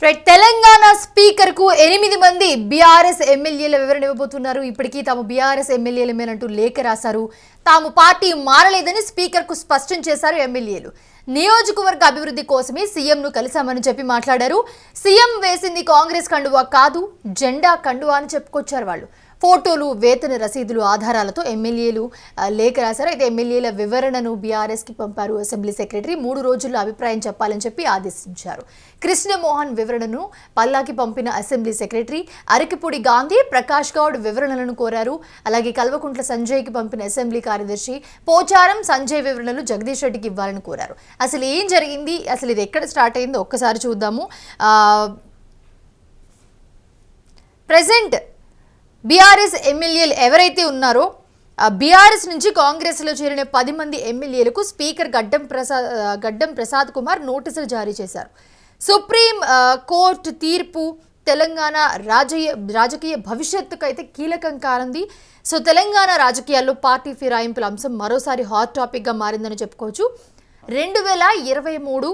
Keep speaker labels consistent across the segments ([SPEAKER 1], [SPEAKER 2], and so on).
[SPEAKER 1] Telangana speaker కు 8 మంది BRS ఎమ్మెల్యేల వివరణ ఇవ్వబోతున్నారు. ఇప్పటికీ తాము బీఆర్ఎస్ ఎమ్మెల్యేలమేనంటూ లేఖ రాశారు. తాము పార్టీ మారలేదని స్పీకర్ కు స్పష్టం చేశారు ఎమ్మెల్యేలు. నియోజకవర్గ అభివృద్ధి కోసమే సీఎంను కలిశామని చెప్పి మాట్లాడారు. సీఎం వేసింది కాంగ్రెస్ కండువా కాదు, జెండా కండువా అని చెప్పుకొచ్చారు వాళ్ళు. ఫోటోలు, వేతన రసీదులు ఆధారాలతో ఎమ్మెల్యేలు లేఖ రాశారు. అయితే ఎమ్మెల్యేల వివరణను బీఆర్ఎస్కి పంపారు అసెంబ్లీ సెక్రటరీ. 3 రోజుల్లో అభిప్రాయం చెప్పాలని చెప్పి ఆదేశించారు. కృష్ణమోహన్ వివరణను పల్లాకి పంపిన అసెంబ్లీ సెక్రటరీ. అరకిపూడి గాంధీ, ప్రకాష్ గౌడ్ వివరణలను కోరారు. అలాగే కల్వకుంట్ల సంజయ్కి పంపిన అసెంబ్లీ కార్యదర్శి పోచారం సంజయ్ వివరణలు జగదీష్ రెడ్డికి ఇవ్వాలని కోరారు. అసలు ఏం జరిగింది, అసలు ఇది ఎక్కడ స్టార్ట్ అయిందో ఒక్కసారి చూద్దాము. ప్రెజెంట్ బీఆర్ఎస్ ఎమ్మెల్యేలు ఎవరైతే ఉన్నారో బీఆర్ఎస్ నుంచి కాంగ్రెస్లో చేరిన 10 మంది ఎమ్మెల్యేలకు స్పీకర్ గడ్డం ప్రసాద్ కుమార్ నోటీసులు జారీ చేశారు. సుప్రీం కోర్టు తీర్పు తెలంగాణ రాజకీయ భవిష్యత్తుకు అయితే కీలకం కానుంది. సో తెలంగాణ రాజకీయాల్లో పార్టీ ఫిరాయింపుల అంశం మరోసారి హాట్ టాపిక్గా మారిందని చెప్పుకోవచ్చు. 2023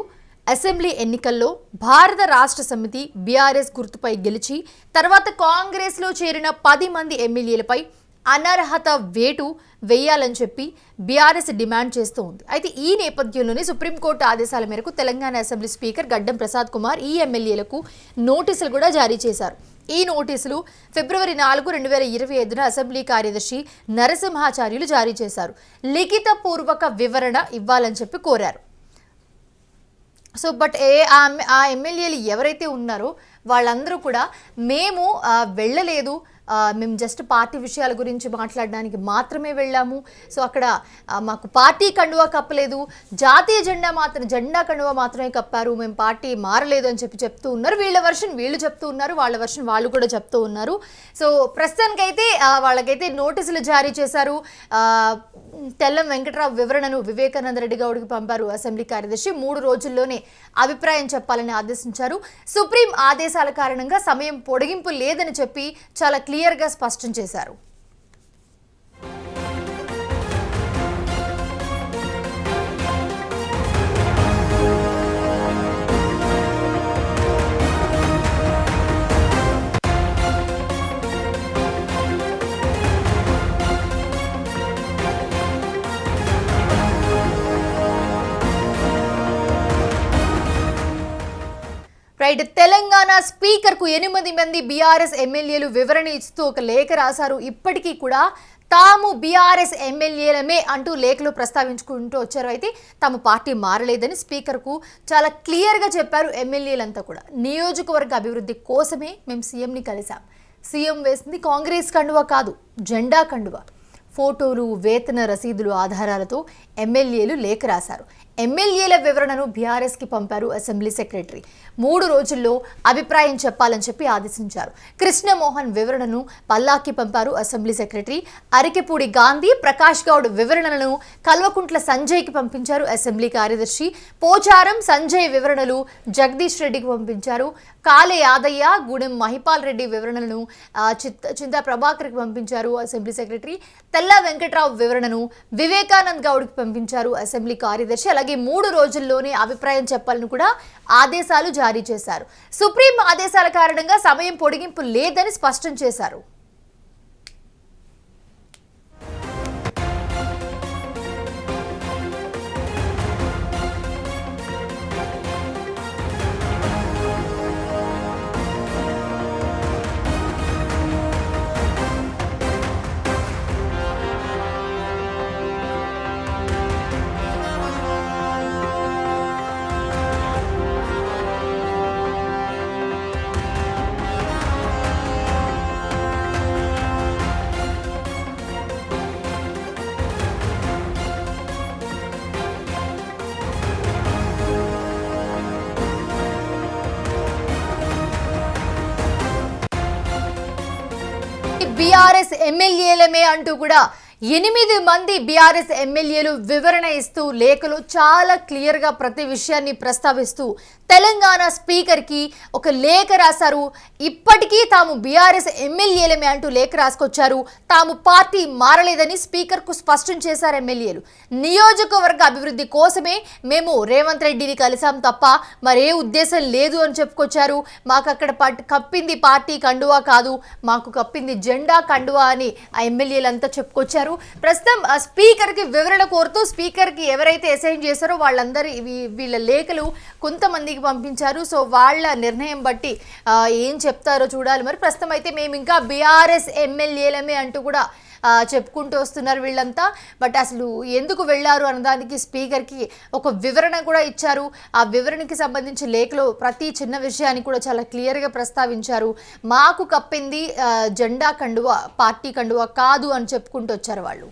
[SPEAKER 1] అసెంబ్లీ ఎన్నికల్లో భారత రాష్ట్ర సమితి బీఆర్ఎస్ గుర్తుపై గెలిచి తర్వాత కాంగ్రెస్లో చేరిన 10 మంది ఎమ్మెల్యేలపై అనర్హత వేటు వేయాలని చెప్పి బీఆర్ఎస్ డిమాండ్ చేస్తూ ఉంది. అయితే ఈ నేపథ్యంలోనే సుప్రీంకోర్టు ఆదేశాల మేరకు తెలంగాణ అసెంబ్లీ స్పీకర్ గడ్డం ప్రసాద్ కుమార్ ఈ ఎమ్మెల్యేలకు నోటీసులు కూడా జారీ చేశారు. ఈ నోటీసులు ఫిబ్రవరి 4, 2025 అసెంబ్లీ కార్యదర్శి నరసింహాచార్యులు జారీ చేశారు. లిఖితపూర్వక వివరణ ఇవ్వాలని చెప్పి కోరారు. సో బట్ ఆ ఎమ్మెల్యేలు ఎవరైతే ఉన్నారో వాళ్ళందరూ కూడా మేము వెళ్ళలేదు, మేము జస్ట్ పార్టీ విషయాల గురించి మాట్లాడడానికి మాత్రమే వెళ్ళాము. సో అక్కడ మాకు పార్టీ కండువా కప్పలేదు, జాతీయ జెండా కండువా మాత్రమే కప్పారు, మేము పార్టీ మారలేదు అని చెప్తూ ఉన్నారు. వీళ్ళ వర్షన్ వీళ్ళు చెప్తూ ఉన్నారు, వాళ్ళ వర్షన్ వాళ్ళు కూడా చెప్తూ ఉన్నారు. సో ప్రస్తుతానికైతే వాళ్ళకైతే నోటీసులు జారీ చేశారు. తెల్లం వెంకట్రావు వివరణను వివేకానంద రెడ్డి గౌడ్కి పంపారు అసెంబ్లీ కార్యదర్శి. 3 రోజుల్లోనే అభిప్రాయం చెప్పాలని ఆదేశించారు. సుప్రీం ఆదేశాల కారణంగా సమయం పొడిగింపు లేదని చెప్పి చాలా క్లియర్గా స్పష్టం చేశారు. తెలంగాణ స్పీకర్ కు 8 మంది బీఆర్ఎస్ ఎమ్మెల్యేలు వివరణ ఇస్తూ ఒక లేఖ రాశారు. ఇప్పటికీ కూడా తాము బీఆర్ఎస్ ఎమ్మెల్యేలమే అంటూ లేఖలో ప్రస్తావించుకుంటూ వచ్చారు. అయితే తాము పార్టీ మారలేదని స్పీకర్కు చాలా క్లియర్గా చెప్పారు ఎమ్మెల్యేలంతా కూడా. నియోజకవర్గ అభివృద్ధి కోసమే మేము సీఎంని కలిసాం. సీఎం వేసింది కాంగ్రెస్ కండువా కాదు, జెండా కండువా. ఫోటోలు, వేతన రసీదులు ఆధారాలతో ఎమ్మెల్యేలు లేఖ రాశారు. ఎమ్మెల్యేల వివరణను బీఆర్ఎస్కి పంపారు అసెంబ్లీ సెక్రటరీ. 3 రోజుల్లో అభిప్రాయం చెప్పాలని చెప్పి ఆదేశించారు. కృష్ణమోహన్ వివరణను పల్లాకి పంపారు అసెంబ్లీ సెక్రటరీ. అరకిపూడి గాంధీ, ప్రకాష్ గౌడ్ వివరణలను కల్వకుంట్ల సంజయ్కి పంపించారు అసెంబ్లీ కార్యదర్శి. పోచారం సంజయ్ వివరణలు జగదీష్ రెడ్డికి పంపించారు. కాలే యాదయ్య, గూడెం మహిపాల్ రెడ్డి వివరణలను చింతా ప్రభాకర్కి పంపించారు అసెంబ్లీ సెక్రటరీ. తెల్ల వెంకట్రావు వివరణను వివేకానంద్ గౌడ్కి పంపించారు అసెంబ్లీ కార్యదర్శి. అలాగే 3 రోజుల్లోనే అభిప్రాయం చెప్పాలని కూడా ఆదేశాలు జారీ చేశారు. సుప్రీం ఆదేశాల కారణంగా సమయం పొడిగింపు లేదని స్పష్టం చేశారు. బీఆర్ఎస్ ఎమ్మెల్యేలమే అంటూ కూడా 8 మంది బీఆర్ఎస్ ఎమ్మెల్యేలు వివరణ ఇస్తూ లేఖలు చాలా క్లియర్గా ప్రతి విషయాన్ని ప్రస్తావిస్తూ తెలంగాణ స్పీకర్కి ఒక లేఖ రాశారు. ఇప్పటికీ తాము బీఆర్ఎస్ ఎమ్మెల్యేలమే అంటూ లేఖ రాసుకొచ్చారు. తాము పార్టీ మారలేదని స్పీకర్కు స్పష్టం చేశారు ఎమ్మెల్యేలు. నియోజకవర్గ అభివృద్ధి కోసమే మేము రేవంత్ రెడ్డిని కలిసాం తప్ప మరే ఉద్దేశం లేదు అని చెప్పుకొచ్చారు. మాకు అక్కడ కప్పింది పార్టీ కండువా కాదు, మాకు కప్పింది జెండా కండువా అని ఆ ఎమ్మెల్యేలంతా చెప్పుకొచ్చారు. ప్రస్తుతం స్పీకర్కి వివరణ కోరుతూ స్పీకర్కి ఎవరైతే అసైన్ చేశారో వాళ్ళందరి వీళ్ళ లేఖలు కొంతమందికి పంపించారు. సో వాళ్ళ నిర్ణయం బట్టి ఏం చెప్తారో చూడాలి. మరి ప్రస్తుతం అయితే మేము ఇంకా బీఆర్ఎస్ ఎమ్మెల్యేలమే అంటూ కూడా చెప్పుకుంటూ వస్తున్నారు వీళ్ళంతా. బట్ అసలు ఎందుకు వెళ్ళారు అన్నదానికి స్పీకర్కి ఒక వివరణ కూడా ఇచ్చారు. ఆ వివరణకి సంబంధించి లేఖలో ప్రతి చిన్న విషయాన్ని కూడా చాలా క్లియర్గా ప్రస్తావించారు. మాకు కప్పింది జెండా కండువా, పార్టీ కండువా కాదు అని చెప్పుకుంటూ వచ్చారు వాళ్ళు.